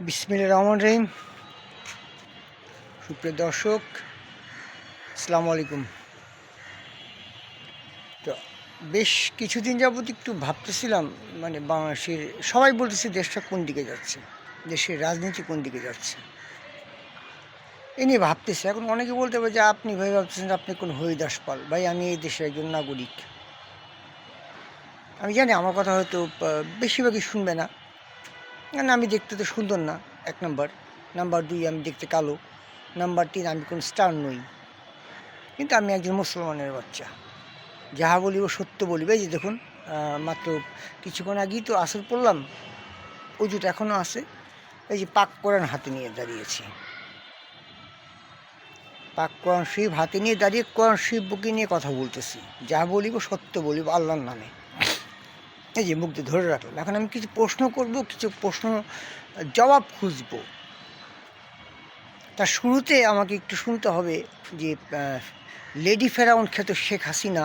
বিসমিল্লাহির রহমানির রহিম। সুপ্রিয় দর্শক, আসসালামু আলাইকুম। তো বেশ কিছুদিন যাবত একটু ভাবতেছিলাম, মানে বাংলাদেশের সবাই বলতেছে দেশটা কোন দিকে যাচ্ছে, দেশের রাজনীতি কোন দিকে যাচ্ছে, এ নিয়ে ভাবতেছি। এখন অনেকে বলতে পারে যে আপনি ভাই ভাবতেছেন আপনি কোন হরিদাস পাল। ভাই, আমি এই দেশের একজন নাগরিক। আমি জানি আমার কথা হয়তো বেশিরভাগই শুনবে না, কারণ আমি দেখতে তো সুন্দর না, এক নাম্বার। নাম্বার দুই, আমি দেখতে কালো। নাম্বার তিন, আমি কোনো স্টার নই। কিন্তু আমি একজন মুসলমানের বাচ্চা, যাহা বলিব সত্য বলিব। এই যে দেখুন, মাত্র কিছুক্ষণ আগেই তো আসর পড়লাম, অজুটা এখনও আছে। এই যে পাক কোরআন হাতে নিয়ে দাঁড়িয়েছি, পাক কোরআন শরীফ হাতে নিয়ে দাঁড়িয়ে কোরআন শরীফ বুকে নিয়ে কথা বলতেছি। যা বলিব সত্য বলিব আল্লাহর নামে। এই যে মুখ দিয়ে ধরে রাখলাম। এখন আমি কিছু প্রশ্ন করব, কিছু প্রশ্ন জবাব খুঁজব। তার শুরুতে আমাকে একটু শুনতে হবে যে লেডি ফেরাউন খ্যাত শেখ হাসিনা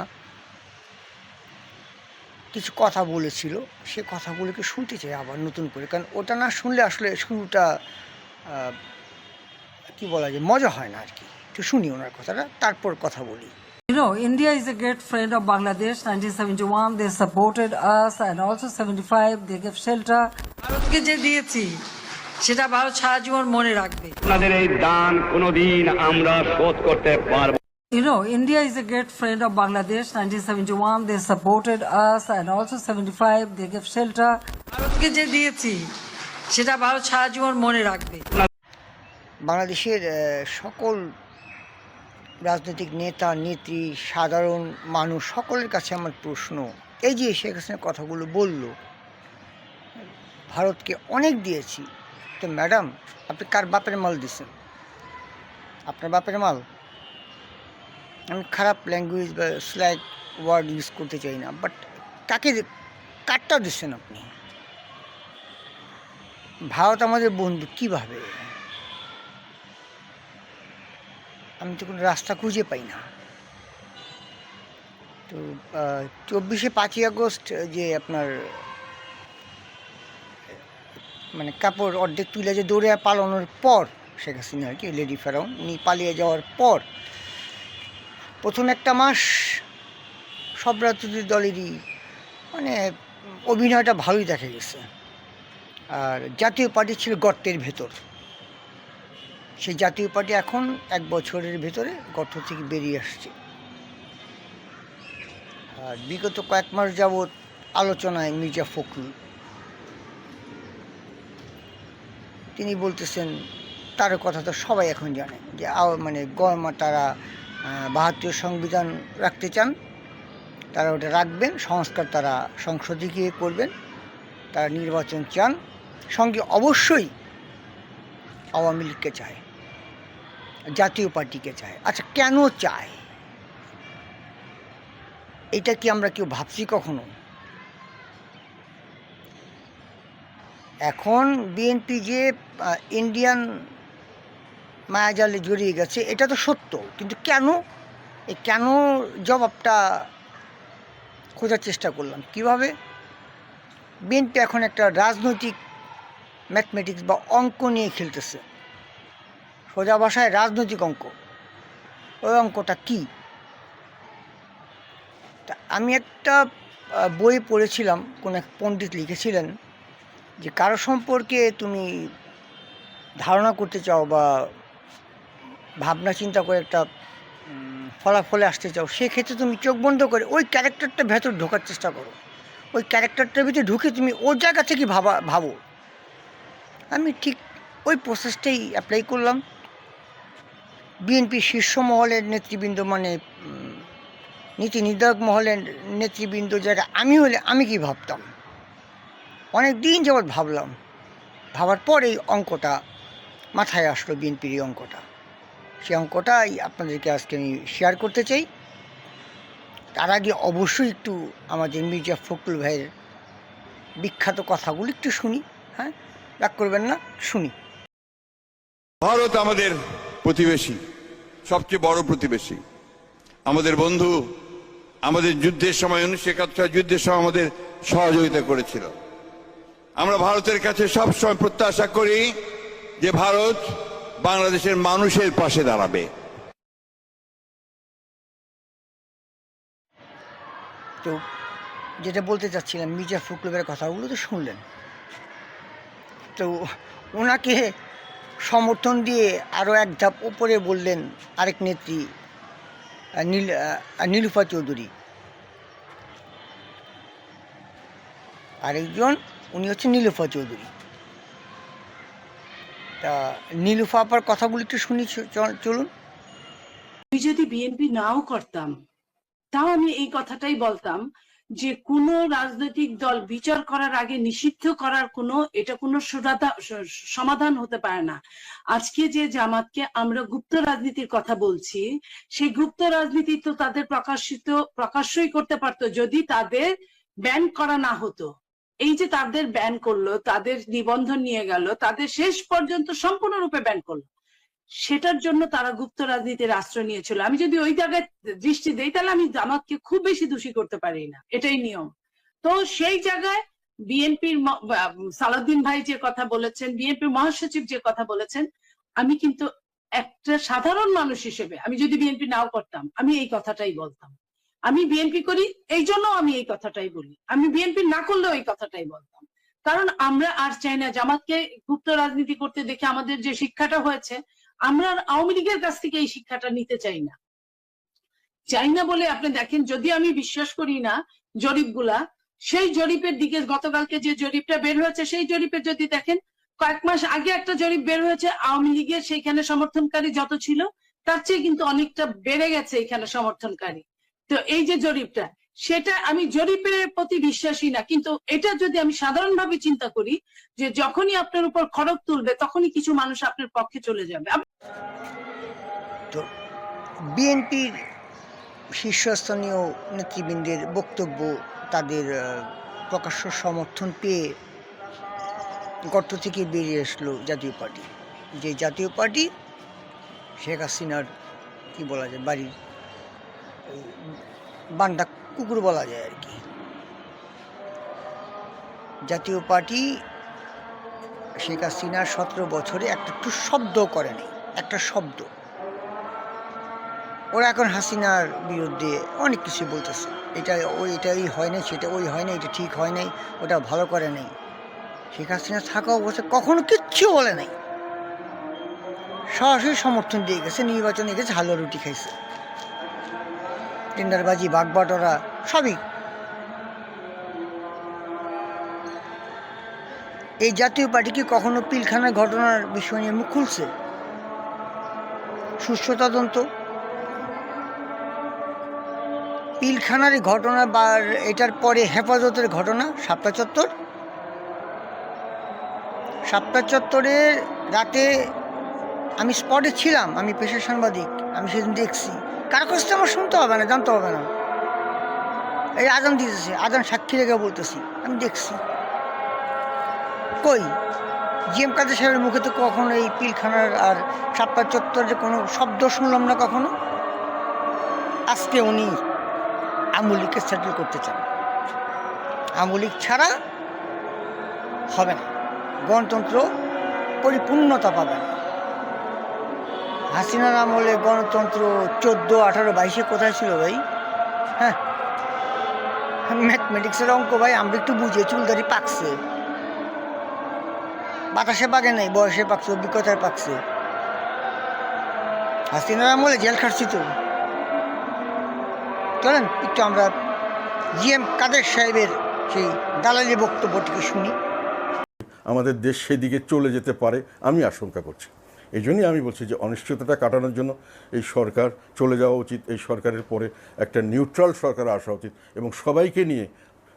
কিছু কথা বলেছিল, সে কথাগুলোকে শুনতে চাই আবার নতুন করে, কারণ ওটা না শুনলে আসলে শুরুটা কি বলা যায়, মজা হয় না আর কি। একটু শুনি ওনার কথাটা, তারপর কথা বলি। India is a great friend of Bangladesh. 1971, they supported us, and also 75, they gave shelter. ভারতকে যে দিয়েছি সেটা ভারত সারা জীবন মনে রাখবে। আপনাদের এই দান কোনোদিন আমরা শোধ করতে পারব। India is a great friend of Bangladesh. 1971, they supported us, and also 75, they gave shelter. ভারতকে যে দিয়েছি সেটা ভারত সারা জীবন মনে রাখবে। বাংলাদেশের সকল রাজনৈতিক নেতা নেত্রী, সাধারণ মানুষ, সকলের কাছে আমার প্রশ্ন, এই যে শেখ হাসিনা কথাগুলো বলল, ভারতকে অনেক দিয়েছি, তো ম্যাডাম আপনি কার বাপের মাল দিচ্ছেন? আপনার বাপের মাল? আমি খারাপ ল্যাঙ্গুয়েজ বা স্ল্যাগ ওয়ার্ড ইউজ করতে চাই না, বাট কারটা দিচ্ছেন আপনি? ভারত আমাদের বন্ধু কীভাবে? আমি তো কোনো রাস্তা খুঁজে পাই না। তো 5ই আগস্ট যে আপনার মানে কাপড় অর্ধেক তুলে যে দৌড়ে পালানোর পর, শেখ হাসিনা আর কি, লেডি ফেরাউন উনি পালিয়ে যাওয়ার পর প্রথম একটা মাস সব রাজনৈতিক দলেরই মানে অভিনয়টা ভালোই দেখা গেছে। আর জাতীয় পার্টি ছিল গর্তের ভেতর। সেই জাতীয় পার্টি এখন 1 বছরের ভেতরে গর্ত থেকে বেরিয়ে আসছে। আর বিগত কয়েক মাস যাবৎ আলোচনায় মির্জা ফখরুল, তিনি বলতেছেন, তার কথা তো সবাই এখন জানে যে মানে তারা 72 সংবিধান রাখতে চান, তারা ওটা রাখবেন, সংস্কার তারা সংসদে গিয়ে করবেন, তারা নির্বাচন চান, সঙ্গে অবশ্যই আওয়ামী লীগকে চায়, জাতীয় পার্টিকে চায়। আচ্ছা, কেন চায়? এটা কি আমরা কেউ ভাবছি কখনো? এখন বিএনপি যে ইন্ডিয়ান মায়াজালে জড়িয়ে গেছে এটা তো সত্য, কিন্তু কেন, এই কেন জবাবটা খোঁজার চেষ্টা করলাম। কিভাবে বিএনপি এখন একটা রাজনৈতিক ম্যাথমেটিক্স বা অঙ্ক নিয়ে খেলতেছে, সোজা ভাষায় রাজনৈতিক অঙ্ক। ওই অঙ্কটা কি? তা আমি একটা বই পড়েছিলাম, কোন এক পণ্ডিত লিখেছিলেন যে কারো সম্পর্কে তুমি ধারণা করতে চাও বা ভাবনা চিন্তা করে একটা ফলাফলে আসতে চাও, সেক্ষেত্রে তুমি চোখ বন্ধ করে ওই ক্যারেক্টারটা ভেতর ঢোকার চেষ্টা করো, ওই ক্যারেক্টারটার ভিতরে ঢুকে তুমি ওর জায়গা থেকে ভাবো। আমি ঠিক ওই প্রসেসটাই অ্যাপ্লাই করলাম। বিএনপি শীর্ষ মহলের নেতৃবৃন্দ, মানে নীতি নির্ধারক মহলের নেতৃবৃন্দ যারা, আমি হলে আমি কি ভাবতাম, অনেক দিন যাবৎ ভাবলাম। ভাবার পর এই অঙ্কটা মাথায় আসলো, বিএনপির এই অঙ্কটা। সেই অঙ্কটাই আপনাদেরকে আজকে আমি শেয়ার করতে চাই। তার আগে অবশ্যই একটু আমাদের মির্জা ফখরুল ভাইয়ের বিখ্যাত কথাগুলো একটু শুনি। হ্যাঁ, রাগ করবেন না, শুনি। ভারত আমাদের প্রতিবেশী, সবচেয়ে বড় প্রতিবেশী, আমাদের বন্ধু। আমাদের যুদ্ধের সময় 1971 যুদ্ধের সময় আমাদের সহযোগিতা করেছিল। আমরা ভারতের কাছে সবসময় প্রত্যাশা করি যে ভারত বাংলাদেশের মানুষের পাশে দাঁড়াবে। তো যেটা বলতে চাচ্ছিলাম, মির্জা ফখরুলের কথাগুলো তো শুনলেন। তো ওনাকে সমর্থন দিয়ে আরও এক ধাপ উপরে বললেন আরেক নেত্রী নীলুফা চৌধুরী। আরেকজন উনি হচ্ছে নীলুফা চৌধুরী। তা নীলুফা আপার কথাগুলি একটু শুনি, চলুন। আমি যদি বিএনপি নাও করতাম, তাও আমি এই কথাটাই বলতাম যে কোনো রাজনৈতিক দল বিচার করার আগে নিষিদ্ধ করার এটা কোনো সমাধান হতে পারে না। আজকে যে জামাতকে আমরা গুপ্ত রাজনীতির কথা বলছি, সেই গুপ্ত রাজনীতি তো তাদের প্রকাশ্যই করতে পারতো যদি তাদের ব্যান করা না হতো। এই যে তাদের ব্যান করলো, তাদের নিবন্ধন নিয়ে গেল, তাদের শেষ পর্যন্ত সম্পূর্ণরূপে ব্যান করলো, সেটার জন্য তারা গুপ্ত রাজনীতির আশ্রয় নিয়েছিল। আমি যদি ওই জায়গায় দৃষ্টি দেই তাহলে আমি জামাতকে খুব বেশি দোষী করতে পারি না, এটাই নিয়ম। তো সেই জায়গায় বিএনপির সালাউদ্দিন ভাই যে কথা বলেছেন, বিএনপির মহাসচিব যে কথা বলেছেন, আমি কিন্তু একটা সাধারণ মানুষ হিসেবে আমি যদি বিএনপি নাও করতাম আমি এই কথাটাই বলতাম। আমি বিএনপি করি এই জন্য আমি এই কথাটাই বলি, আমি বিএনপি না করলেও এই কথাটাই বলতাম। কারণ আমরা আর চাই না জামাতকে গুপ্ত রাজনীতি করতে দেখে আমাদের যে শিক্ষাটা হয়েছে, আমরা আওয়ামী লীগের কাছ থেকে এই শিক্ষাটা নিতে চাই না বলে আপনি দেখেন, যদি আমি বিশ্বাস করি না জরিপগুলা, সেই জরিপের দিকে গতকালকে যে জরিপটা বের হয়েছে সেই জরিপে যদি দেখেন, কয়েক মাস আগে একটা জরিপ বের হয়েছে, আওয়ামী লীগের সেইখানে সমর্থনকারী যত ছিল তার চেয়ে কিন্তু অনেকটা বেড়ে গেছে এখানে সমর্থনকারী। তো এই যে জরিপটা, সেটা আমি জরিপের প্রতি বিশ্বাসী না, কিন্তু এটা যদি আমি সাধারণভাবে চিন্তা করি যে যখনই আপনার উপর খড়গ তুলবে তখনই কিছু মানুষ আপনার পক্ষে চলে যাবে। তো বিএনপির শীর্ষস্থানীয় নেতৃবৃন্দের বক্তব্য, তাদের প্রকাশ্য সমর্থন পেয়ে গর্ত থেকে বেরিয়ে আসলো জাতীয় পার্টি। যে জাতীয় পার্টি শেখ হাসিনার কি বলা যায়, বাড়ির বান্ডা কুকুর বলা যায় আর কি। জাতীয় পার্টি শেখ হাসিনার 17 বছরে একটা শব্দ করে নেই, একটা শব্দ। ওরা এখন হাসিনার বিরুদ্ধে অনেক কিছু বলতেছে, এটাই হয় নাই, সেটা ওই হয় নাই, এটা ঠিক হয় নাই, ওটা ভালো করে নাই। শেখ হাসিনা থাকা অবস্থায় কখনো কিচ্ছু বলে নাই, সরাসরি সমর্থন দিয়ে গেছে, নির্বাচনে গেছে, হালুয়া রুটি খাইছে, টেন্ডারবাজি, বাগবাটোরা সবই। এই জাতীয় পার্টি কি কখনো পিলখানার ঘটনার বিষয় নিয়ে মুখ খুলছে? সুষ্ঠু তদন্ত, পিলখানার ঘটনা বা এটার পরে হেফাজতের ঘটনা, শাপলা চত্বরের রাতে আমি স্পটে ছিলাম, আমি পেশার সাংবাদিক, আমি সেদিন দেখছি। কার কাছ থেকে আমার শুনতে হবে না, জানতে হবে না, এই আজান দিতেছে, আজান সাক্ষী রেখে বলতেছি, আমি দেখছি। কই জিএম কাদের সাহেবের মুখে তো কখনো এই পিলখানার আর শাপলা চত্বরের কোনো শব্দ শুনলাম না কখনো। আজকে উনি আওয়ামী লীগকে সেটেল করতে চান, আওয়ামী লীগ ছাড়া হবে না, গণতন্ত্র পরিপূর্ণতা পাবে না। হাসিনার আমলে গণতন্ত্র 14, 18, 22 কোথায় ছিল ভাই? হ্যাঁ, ম্যাথমেটিক্সের অঙ্ক ভাই আমরা একটু বুঝিয়ে, চুলদারি পাকছে, বাতাসে পাকে নাই, বয়সে পাকছে, অভিজ্ঞতায় পাকছে। হাসিনার আমলে জেল খাটছি তো। চলেন একটু আমরা জিএম কাদের সাহেবের সেই দালালি বক্তব্যটিকে শুনি। আমাদের দেশ সেদিকে চলে যেতে পারে আমি আশঙ্কা করছি। এই জন্যই আমি বলছি যে অনিশ্চয়তাটা কাটানোর জন্য এই সরকার চলে যাওয়া উচিত, এই সরকারের পরে একটা নিউট্রাল সরকার আসা উচিত এবং সবাইকে নিয়ে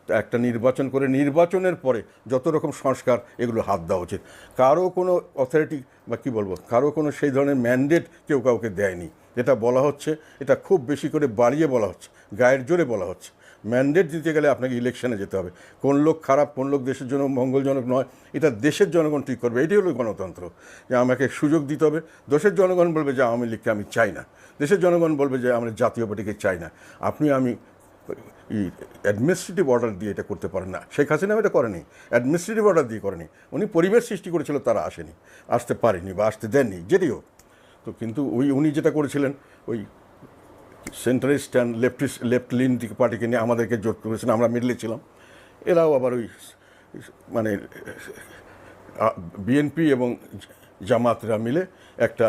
একটা নির্বাচন করে নির্বাচনের পরে যত রকম সংস্কার এগুলো হাত দেওয়া উচিত। কারো কোনো অথরিটি বা কী বলবো, কারো কোনো সেই ধরনের ম্যান্ডেট কেউ কাউকে দেয়নি। যেটা বলা হচ্ছে এটা খুব বেশি করে বাড়িয়ে বলা হচ্ছে, গায়ের জোরে বলা হচ্ছে। ম্যান্ডেট দিতে গেলে আপনাকে ইলেকশনে যেতে হবে। কোন লোক খারাপ, কোন লোক দেশের জন্য মঙ্গলজনক নয়, এটা দেশের জনগণ ঠিক করবে। এটাই হলো গণতন্ত্র, যে আমাকে সুযোগ দিতে হবে। দেশের জনগণ বলবে যে আওয়ামী লীগকে আমি চাই না, দেশের জনগণ বলবে যে আমরা জাতীয় পার্টিকে চাই না। আমি অ্যাডমিনিস্ট্রেটিভ অর্ডার দিয়ে এটা করতে পারেন না। শেখ হাসিনা এটা করেনি, অ্যাডমিনিস্ট্রেটিভ অর্ডার দিয়ে করেনি। উনি পরিবেশ সৃষ্টি করেছিল, তারা আসেনি, আসতে পারেনি বা আসতে দেননি যেটিও। তো কিন্তু উনি যেটা করেছিলেন, ওই সেন্ট্রালিস্ট অ্যান্ড লেফট লিন পার্টিকে নিয়ে আমাদেরকে জোট করেছেন, আমরা মিডলে ছিলাম। এরাও আবার ওই মানে বিএনপি এবং জামাতরা মিলে একটা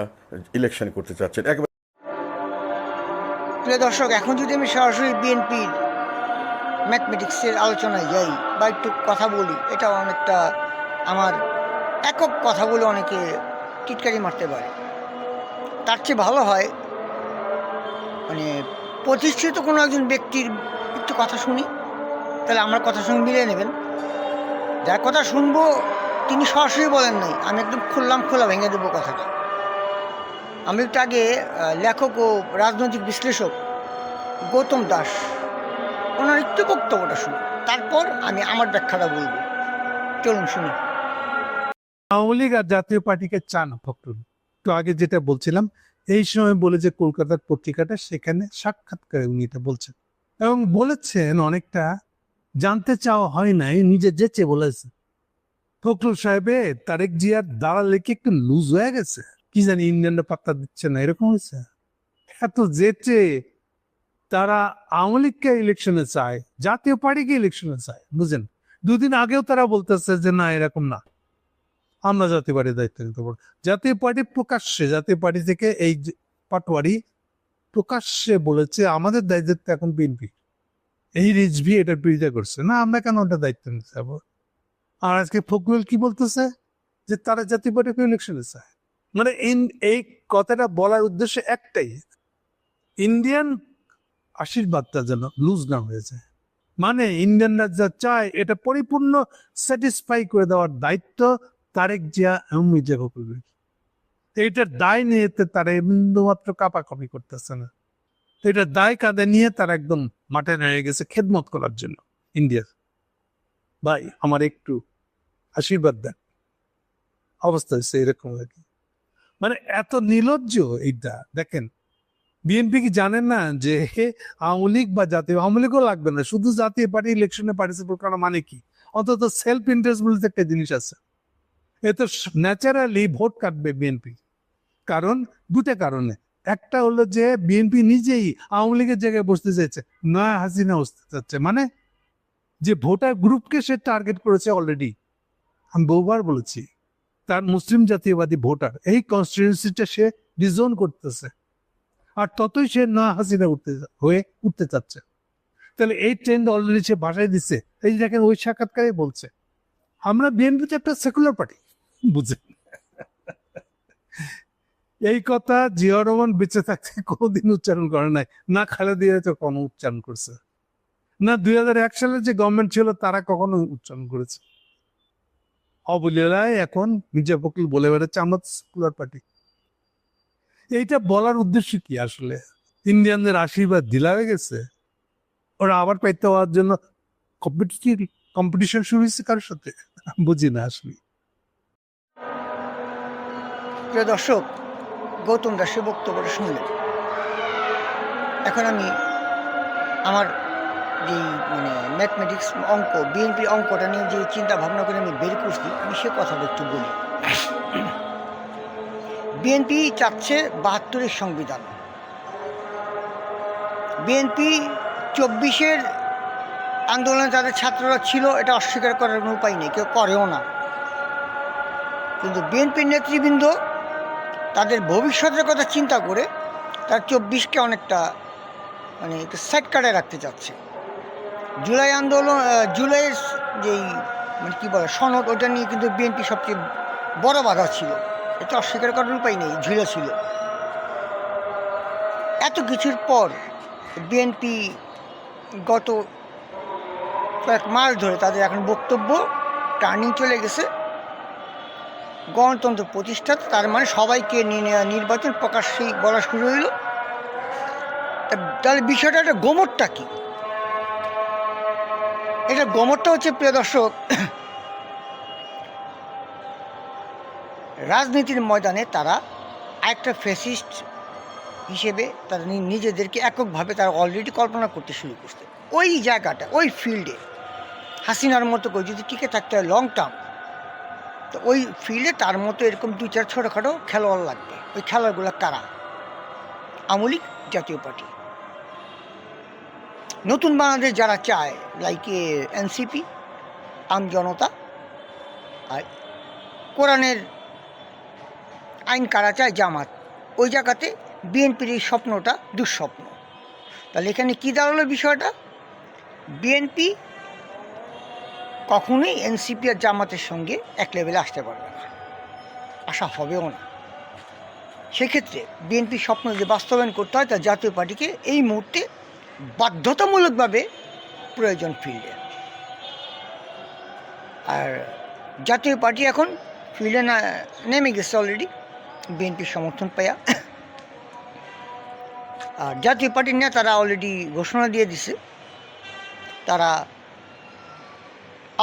ইলেকশন করতে চাচ্ছেন একবার। প্রিয় দর্শক, এখন যদি আমি সরাসরি বিএনপির ম্যাথমেটিক্সের আলোচনায় যাই বা একটু কথা বলি, এটা অনেকটা আমার একক কথা বলে অনেকে টিটকারি মারতে পারে। তার চেয়ে ভালো হয় মানে প্রতিষ্ঠিত কোনো একজন ব্যক্তির একটু কথা শুনি, তাহলে আমার কথার সঙ্গে মিলিয়ে নেবেন। যার কথা শুনবো তিনি সরাসরি বলেন নাই, আমি একদম খোলা ভেঙে দেবো কথাটা। আমি একটু আগে লেখক ও রাজনৈতিক বিশ্লেষক গৌতম দাস ওনার একটু বক্তব্যটা শুনি, তারপর আমি আমার ব্যাখ্যাটা বলবো। চলুন শুনি। আওয়ামী লীগ আর জাতীয় পার্টিকে চান ফখরুল। তো আগে যেটা বলছিলাম, এই সময় বলে যে কলকাতার পত্রিকাটা, সেখানে সাক্ষাৎকারে উনি এটা বলছেন এবং বলেছেন অনেকটা জানতে চাওয়া হয় নাই, নিজে যেচে বলেছে ফখরুল সাহেবে তারেক জিয়ার দাঁড়ালে কি একটু লুজ হয়ে গেছে, কি জানি ইন্ডিয়ানরা পাত্তা দিচ্ছে না, এরকম হয়েছে। এত যেচে তারা আওয়ামী লীগকে ইলেকশনে চায়, জাতীয় পার্টিকে ইলেকশনে চায়, বুঝেন। দুদিন আগেও তারা বলতেছে যে না, এরকম না, আমরা জাতীয় পার্টির দায়িত্ব নিতে পারবো। জাতীয় পার্টি প্রকাশ্যে, জাতীয় পার্টি থেকে এই পাটোয়ারি প্রকাশ্যে বলেছে আমাদের দায়িত্ব এখন বিএনপি, এই রিজভি এটার বিরোধিতা করছে, না আমরা কেন ওটা দায়িত্ব নিতে যাবো। আর আজকে ফখরুল কি বলতেছে যে তারা জাতীয় পার্টিকে ইলেকশনে চায়। মানে এই কথাটা বলার উদ্দেশ্য একটাই, ইন্ডিয়ান আশীর্বাদটা যেন লুজ না হয়ে যায়। মানে ইন্ডিয়ানরা যা চায় এটা পরিপূর্ণ স্যাটিসফাই করে দেওয়ার দায়িত্ব তারেক জিয়া এবং মির্জা ফখরুলের। এইটার দায় নিয়ে তারা বিন্দুমাত্র কাপাকাপি করতেছে না। এটার দায় কাঁধে নিয়ে তারা একদম মাঠে নেমে গেছে খেদমত করার জন্য ইন্ডিয়ার। ভাই আমার একটু আশীর্বাদ দেন, অবস্থা হচ্ছে এরকম আর কি। মানে এত নির্লজ্জ এইটা। দেখেন, বিএনপি কি জানেন না যে আওয়ামী লীগ বা জাতীয়, আওয়ামী লীগও লাগবে না, শুধু জাতীয় পার্টি ইলেকশনে পার্টিসিপেট করা মানে কি, অন্তত সেলফ ইন্টারেস্ট বলতে একটা জিনিস আছে। এ তো ন্যাচারালি ভোট কাটবে বিএনপি। কারণ দুটা কারণে, একটা হলো যে বিএনপি নিজেই আওয়ামী লীগের জায়গায় বসতে চাইছে, নয়া হাসিনা বসতে চাচ্ছে, মানে যে ভোটার গ্রুপকে সে টার্গেট করেছে অলরেডি। আমি বহুবার বলেছি, তার মুসলিম জাতীয়বাদী ভোটার, এই কনস্টিটিউয়েন্সিটা সে ডিজোন করতেছে, আর ততই সে নয়া হাসিনা উঠতে চাচ্ছে। তাহলে এই ট্রেন্ড অলরেডি সে ভাষায় দিচ্ছে। এই দেখেন ওই সাক্ষাৎকারে বলছে আমরা বিএনপি তো একটা সেকুলার পার্টি, বুঝেন। এই কথা জিয়াউর রহমান বেঁচে থাকতে কোনোদিন উচ্চারণ করে নাই, না খালেদা জিয়া তো কোনো উচ্চারণ করছে না, 2001 সালে যে গভর্নমেন্ট ছিল তারা কখনো উচ্চারণ করেছে। অবলীলায় এখন মির্জা ফখরুল বলে বেড়াচ্ছে আমরা সেকুলার পার্টি। এইটা বলার উদ্দেশ্য কি আসলে? ইন্ডিয়ানদের আশীর্বাদ ঢিলা হয়ে গেছে, ওরা আবার পাইতে হওয়ার জন্য কম্পিটিশন শুরু হয়েছে কারোর সাথে, বুঝি না আসলে। প্রিয় দর্শক, গৌতম দাসের বক্তব্যটা শুনলেন। এখন আমি আমার যে ম্যাথমেটিক্স অঙ্ক, বিএনপির অঙ্কটা নিয়ে যে চিন্তা ভাবনা করে আমি বের করছি, আমি সে কথাটা একটু বলি। বিএনপি চাচ্ছে 72-এর সংবিধান। বিএনপি 24-এর আন্দোলনে যাদের ছাত্ররা ছিল, এটা অস্বীকার করার কোনো উপায় নেই, কেউ করেও না। কিন্তু বিএনপির নেতৃবৃন্দ তাদের ভবিষ্যতের কথা চিন্তা করে তার 24-কে অনেকটা একটু সাইড কাটে রাখতে চাচ্ছে। জুলাই আন্দোলন, জুলাইয়ের যেই কি বলে সনদ, ওটা নিয়ে কিন্তু বিএনপি সবচেয়ে বড় বাধা ছিল, এটা অস্বীকার করার উপায় নেই, ঝুলে ছিল। এত কিছুর পর বিএনপি গত কয়েক মাস ধরে তাদের এখন বক্তব্য টার্নিং চলে গেছে গণতন্ত্র প্রতিষ্ঠা, তার মানে সবাইকে নির্বাচন প্রকাশ্যেই বলা শুরু হইল। তাহলে বিষয়টা, একটা গোমরটা কি? এটা গোমরটা হচ্ছে, প্রিয় দর্শক, রাজনীতির ময়দানে তারা একটা ফ্যাসিস্ট হিসেবে তারা নিজেদেরকে এককভাবে তারা অলরেডি কল্পনা করতে শুরু করছে। ওই জায়গাটা, ওই ফিল্ডে হাসিনার মতো করে যদি টিকে থাকতে হয় লং টার্ম, তো ওই ফিল্ডে তার মতো এরকম 2-4 ছোটোখাটো খেলোয়াড় লাগবে। ওই খেলোয়াড়গুলো কারা? আওয়ামী লীগ, জাতীয় পার্টি। নতুন বাংলাদেশ যারা চায়, লাইক এনসিপি, আম জনতা, আর কোরআনের আইন কারা চায়, জামাত। ওই জায়গাতে বিএনপির এই স্বপ্নটা দুঃস্বপ্ন। তাহলে এখানে কী দাঁড়ালো বিষয়টা? বিএনপি কখনোই এনসিপি আর জামাতের সঙ্গে এক লেভেলে আসতে পারবে না, আসা হবেও না। সেক্ষেত্রে বিএনপির স্বপ্ন যে বাস্তবায়ন করতে হয়, তা জাতীয় পার্টিকে এই মুহূর্তে বাধ্যতামূলকভাবে প্রয়োজন ফিল্ডে। আর জাতীয় পার্টি এখন ফিল্ডে নেমে গেছে অলরেডি, বিএনপির সমর্থন পাইয়া। আর জাতীয় পার্টির নেতারা অলরেডি ঘোষণা দিয়ে দিছে তারা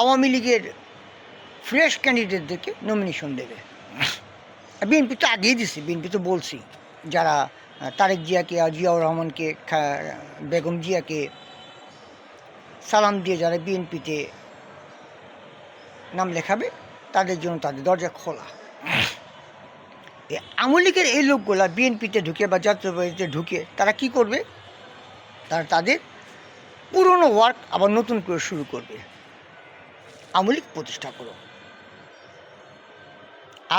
আওয়ামী লীগের ফ্রেশ ক্যান্ডিডেটদেরকে নমিনেশন দেবে। বিএনপি তো আগেই দিছে, বিএনপি তো বলছি, যারা তারেক জিয়াকে আর জিয়াউর রহমানকে, বেগম জিয়াকে সালাম দিয়ে যারা বিএনপিতে নাম লেখাবে, তাদের জন্য তাদের দরজা খোলা। আওয়ামী লীগের এই লোকগুলা বিএনপিতে ঢুকে বা জাতীয় পার্টিতে ঢুকে তারা কি করবে? তারা তাদের পুরনো ওয়ার্ক আবার নতুন করে শুরু করবে। আওয়ামী লীগ প্রতিষ্ঠা করো,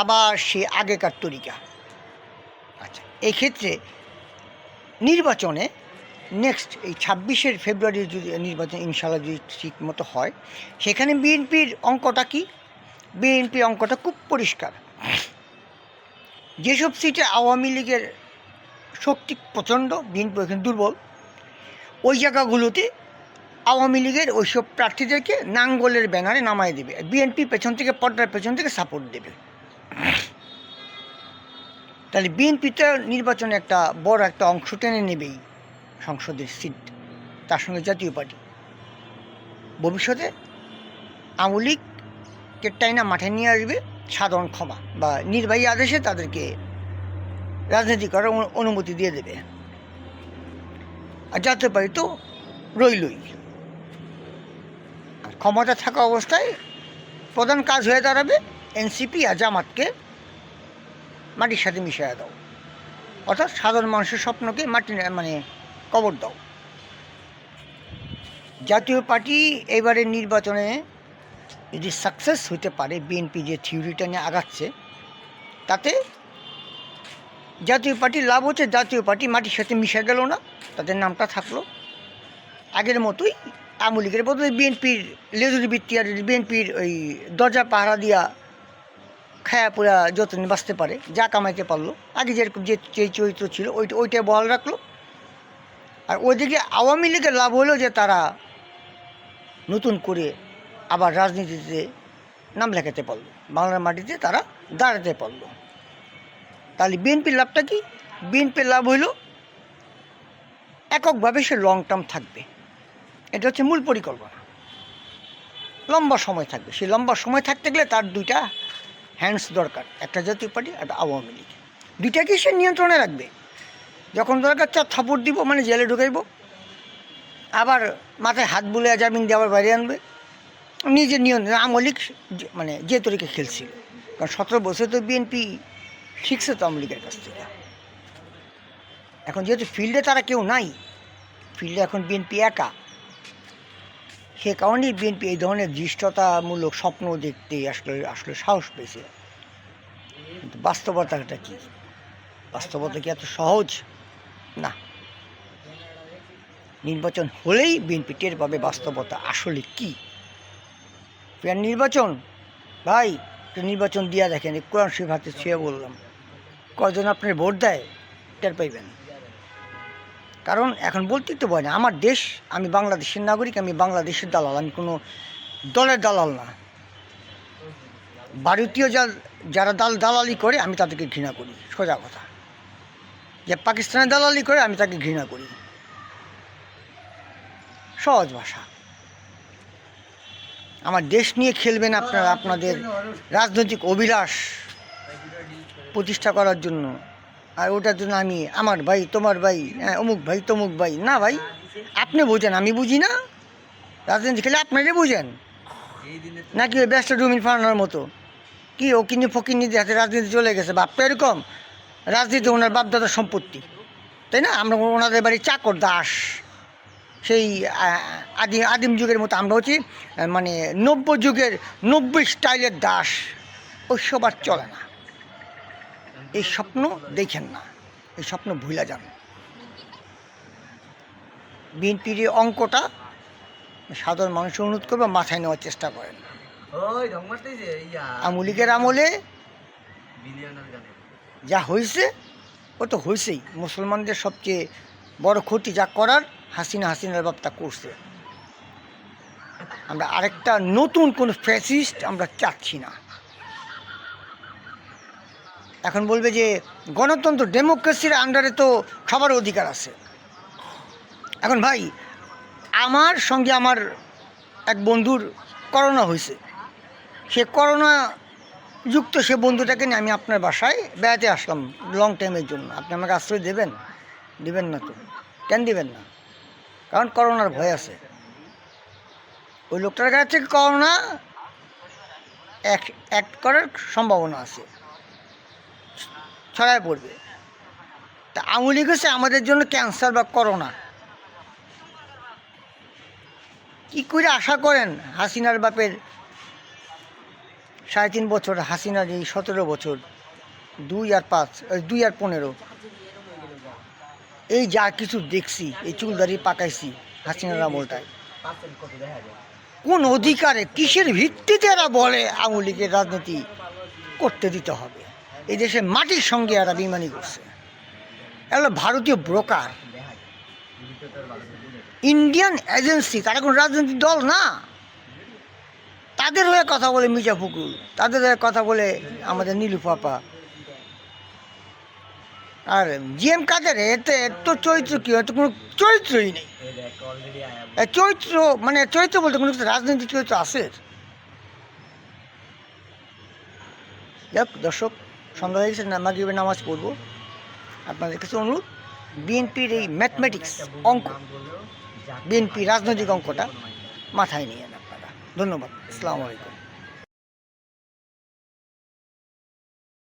আবার সে আগেকার তরিকা। আচ্ছা, এই ক্ষেত্রে নির্বাচনে নেক্সট এই 26 ফেব্রুয়ারির যদি নির্বাচন ইনশাল্লাহ যদি ঠিক মতো হয়, সেখানে বিএনপির অঙ্কটা কি? বিএনপির অঙ্কটা খুব পরিষ্কার। যেসব সিটে আওয়ামী লীগের শক্তি প্রচণ্ড, বিএনপি ওখানে দুর্বল, ওই জায়গাগুলোতে আওয়ামী লীগের ওইসব প্রার্থীদেরকে নাঙ্গলের ব্যানারে নামায় দেবে। বিএনপি পেছন থেকে, পর্দার পেছন থেকে সাপোর্ট দেবে। তাহলে বিএনপি তো নির্বাচনে একটা বড় একটা অংশ টেনে নেবেই, সংসদের সিট। তার সঙ্গে জাতীয় পার্টি ভবিষ্যতে আওয়ামী লীগকে টাইনা মাঠে নিয়ে আসবে, সাধারণ ক্ষমা বা নির্বাহী আদেশে তাদেরকে রাজনীতি করার অনুমতি দিয়ে দেবে। আর জাতীয় পার্টি তো রইলই। আর ক্ষমতা থাকা অবস্থায় প্রধান কাজ হয়ে দাঁড়াবে এনসিপি আর জামাতকে মাটির সাথে মিশিয়ে দাও, অর্থাৎ সাধারণ মানুষের স্বপ্নকে মাটি মানে কবর দাও। জাতীয় পার্টি এবারের নির্বাচনে যদি সাকসেস হতে পারে, বিএনপি যে থিওরিটা নিয়ে আগাচ্ছে, তাতে জাতীয় পার্টির লাভ হচ্ছে, জাতীয় পার্টি মাটির সাথে মিশে গেল না, তাদের নামটা থাকলো আগের মতোই। আওয়ামী লীগের বদলে বিএনপির লেজুরি বৃত্তি আর বিএনপির ওই দরজা পাহারা দিয়া খায়া পুরা যতদিন বাঁচতে পারে, যা কামাইতে পারলো, আগে যেরকম যে চরিত্র ছিল ওইটা বহাল রাখলো। আর ওইদিকে আওয়ামী লীগের লাভ হলো যে তারা নতুন করে আবার রাজনীতিতে নাম লেখাতে পারলো, বাংলার মাটিতে তারা দাঁড়াতে পারলো। তাহলে বিএনপির লাভটা কি? বিএনপির লাভ হইল এককভাবে সে লং টার্ম থাকবে, এটা হচ্ছে মূল পরিকল্পনা। লম্বা সময় থাকবে, সেই লম্বা সময় থাকতে গেলে তার দুইটা হ্যান্ডস দরকার, একটা জাতীয় পার্টি, একটা আওয়ামী লীগ। দুইটাকে সে নিয়ন্ত্রণে রাখবে। যখন দরকার চার থাপড় দিব, মানে জেলে ঢুকাইব, আবার মাথায় হাত বুলে জামিন দিয়ে আবার বাইরে আনবে, নিজের নিয়ন্ত্রণ। আওয়ামী লীগ মানে যে তরিকে খেলছিল, কারণ 17 বছর তো বিএনপি শিখছে তো আওয়ামী লীগের কাছ থেকে। এখন যেহেতু ফিল্ডে তারা কেউ নাই, ফিল্ডে এখন বিএনপি একা, সে কারণেই বিএনপি এই ধরনের দৃষ্টতামূলক স্বপ্ন দেখতে আসলে সাহস পেয়েছে। কিন্তু বাস্তবতাটা কি? বাস্তবতা কি এত সহজ না। নির্বাচন হলেই বিএনপি টের পাবে বাস্তবতা আসলে কি। ফের নির্বাচন, ভাই নির্বাচন দিয়া দেখেন, কোরআন শরীফ হাতে ছুঁয়ে বললাম, কয়জন আপনার ভোট দেয় টের পাইবেন। কারণ এখন বলতেই তো ভয় না, আমার দেশ, আমি বাংলাদেশের নাগরিক, আমি বাংলাদেশের দালাল, আমি কোনো দলের দালাল না। ভারতীয় যারা দালালি করে আমি তাদেরকে ঘৃণা করি, সোজা কথা। যে পাকিস্তানের দালালি করে আমি তাকে ঘৃণা করি, সহজ ভাষা। আমার দেশ নিয়ে খেলবেন আপনারা আপনাদের রাজনৈতিক অভিলাষ প্রতিষ্ঠা করার জন্য, আর ওটার জন্য আমি আমার ভাই তোমার ভাই, অমুক ভাই তমুক ভাই, না ভাই, আপনি বুঝেন, আমি বুঝি না। রাজনীতি খেলে আপনারাই বুঝেন, নাকি ওই ব্যস্ত ডুমিন ফানানোর মতো কি ও কিনে ফকিনি দিয়ে হাতে রাজনীতি চলে গেছে। বাপটা এরকম, রাজনীতি ওনার বাপদাদার সম্পত্তি, তাই না? আমরা ওনাদের বাড়ি চাকর দাস, সেই আদিম যুগের মতো আমরা হচ্ছি মানে 90 যুগের 90 স্টাইলের দাস। ওইসব আর চলে না। এই স্বপ্ন দেখেন না, এই স্বপ্ন ভুলে যান। বিএনপির এই অঙ্কটা সাধারণ মানুষের অনুরোধ করবে মাথায় নেওয়ার চেষ্টা করেন। আওয়ামী লীগের আমলে যা হয়েছে ও তো হয়েছেই। মুসলমানদের সবচেয়ে বড় ক্ষতি যা করার হাসিনার বাপটা করছে। আমরা আরেকটা নতুন কোন ফ্যাসিস্ট আমরা চাচ্ছি না। এখন বলবে যে গণতন্ত্র ডেমোক্রেসির আন্ডারে তো খাবার অধিকার আছে। এখন ভাই, আমার সঙ্গে আমার এক বন্ধুর করোনা হয়েছে, সে করোনা যুক্ত সে বন্ধুটাকে নিয়ে আমি আপনার বাসায় বেড়াতে আসলাম লং টাইমের জন্য। আপনি আমাকে আশ্রয় দেবেন? দিবেন না তো। কেন দিবেন না? কারণ করোনার ভয় আছে। ওই লোকটার কাছ থেকে করোনা অ্যাক্ট করার সম্ভাবনা আছে, ছড়ায় পড়বে। তা আওয়ামী লীগ হচ্ছে আমাদের জন্য ক্যান্সার বা করোনা। কি করে আশা করেন হাসিনার বাপের 3.5 বছর, হাসিনার এই 17 বছর, 2 আর 5, 2 আর 15, এই যা কিছু দেখছি, এই চুলদারি পাকাইছি হাসিনার আমলটায়, কোন অধিকারে কিসের ভিত্তিতে এরা বলে আওয়ামী লীগের রাজনীতি করতে দিতে হবে? এই দেশের মাটির সঙ্গে এরা বেইমানি করছে। এরা ভারতীয় ব্রোকার, ইন্ডিয়ান এজেন্সি, তারা কোনো রাজনৈতিক দল না। তাদের হয়ে কথা বলে মির্জা ফখরুল, তাদের হয়ে কথা বলে আমাদের নীলু পাপা। আর জিএম কাদের এতে এত চরিত্র কি হয়? তো কোনো চরিত্রই নেই। চরিত্র মানে চরিত্র বলতে কোনো রাজনৈতিক চরিত্র আছে? যাক দর্শক, সন্ধ্যা হয়ে গেছে, মাগরিবের নামাজ পড়বো। আপনাদের কাছে অনুরোধ, বিএনপির এই ম্যাথমেটিক্স অঙ্ক, বিএনপি রাজনৈতিক অঙ্কটা মাথায় নিয়ে নেন আপনারা। ধন্যবাদ। আসসালামু আলাইকুম।